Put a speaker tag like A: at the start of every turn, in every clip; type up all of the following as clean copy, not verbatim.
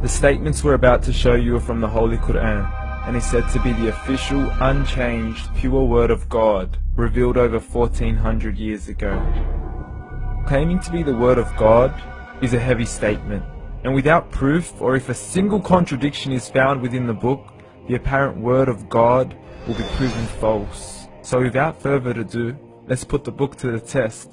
A: The statements we're about to show you are from the Holy Quran, and is said to be the official, unchanged, pure word of God, revealed over 1400 years ago. Claiming to be the word of God is a heavy statement, and without proof, or if a single contradiction is found within the book, the apparent word of God will be proven false. So without further ado, let's put the book to the test.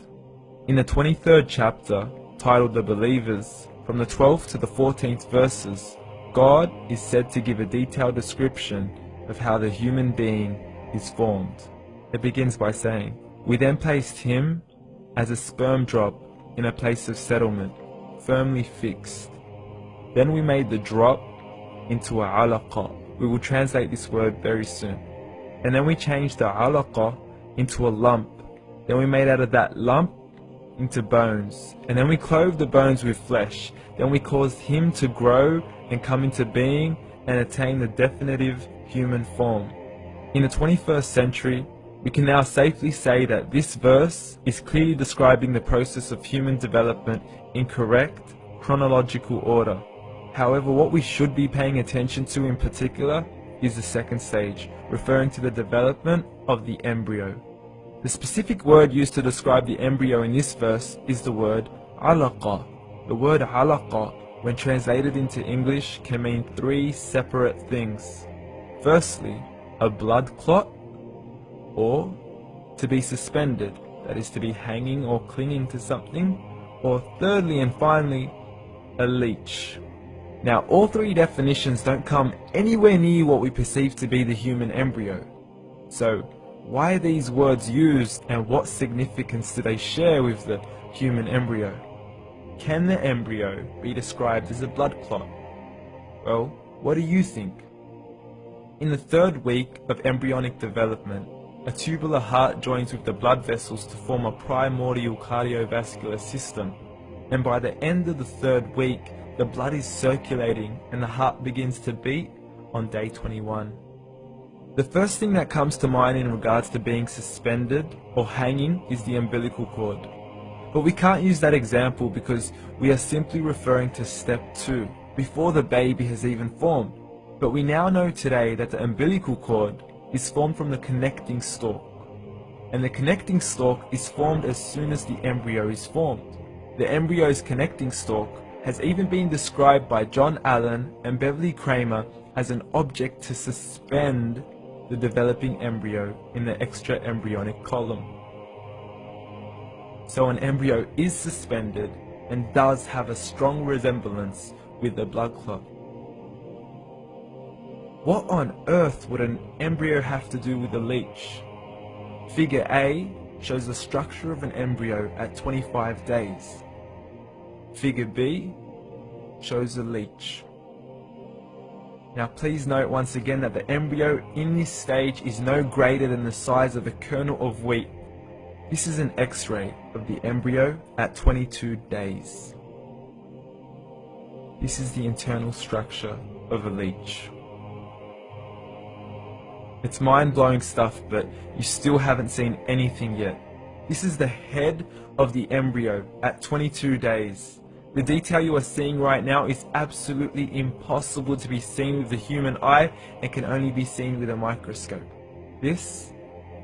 A: In the 23rd chapter, titled The Believers, from the 12th to the 14th verses, God is said to give a detailed description of how the human being is formed. It begins by saying, "We then placed him as a sperm drop in a place of settlement, firmly fixed. Then we made the drop into a alaqa." We will translate this word very soon. "And then we changed the alaqa into a lump. Then we made out of that lump into bones. And then we clothed the bones with flesh. Then we caused him to grow and come into being and attain the definitive human form." In the 21st century, we can now safely say that this verse is clearly describing the process of human development in correct chronological order. However, what we should be paying attention to in particular is the second stage, referring to the development of the embryo. The specific word used to describe the embryo in this verse is the word alaqa. The word alaqa, when translated into English, can mean three separate things. Firstly, a blood clot, or to be suspended, that is to be hanging or clinging to something, or thirdly and finally, a leech. Now, all three definitions don't come anywhere near what we perceive to be the human embryo. So, why are these words used, and what significance do they share with the human embryo? Can the embryo be described as a blood clot? Well, what do you think? In the third week of embryonic development, a tubular heart joins with the blood vessels to form a primordial cardiovascular system, and by the end of the third week, the blood is circulating and the heart begins to beat on day 21. The first thing that comes to mind in regards to being suspended or hanging is the umbilical cord. But we can't use that example because we are simply referring to step 2, before the baby has even formed. But we now know today that the umbilical cord is formed from the connecting stalk. And the connecting stalk is formed as soon as the embryo is formed. The embryo's connecting stalk has even been described by John Allen and Beverly Kramer as an object to suspend the developing embryo in the extra-embryonic column. So an embryo is suspended and does have a strong resemblance with the blood clot. What on earth would an embryo have to do with a leech? Figure A shows the structure of an embryo at 25 days. Figure B shows a leech. Now please note once again that the embryo in this stage is no greater than the size of a kernel of wheat. This is an X-ray of the embryo at 22 days. This is the internal structure of a leech. It's mind-blowing stuff, but you still haven't seen anything yet. This is the head of the embryo at 22 days. The detail you are seeing right now is absolutely impossible to be seen with the human eye and can only be seen with a microscope. This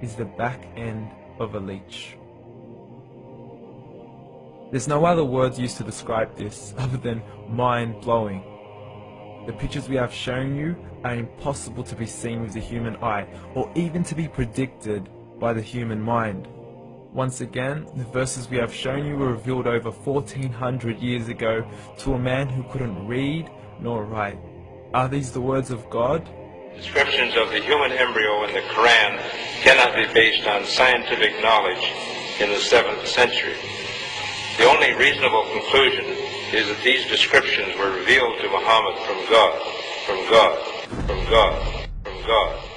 A: is the back end of a leech. There's no other words used to describe this other than mind-blowing. The pictures we have shown you are impossible to be seen with the human eye, or even to be predicted by the human mind. Once again, the verses we have shown you were revealed over 1400 years ago to a man who couldn't read nor write. Are these the words of God?
B: Descriptions of the human embryo in the Quran cannot be based on scientific knowledge in the 7th century. The only reasonable conclusion is that these descriptions were revealed to Muhammad from God, from God, from God, from God.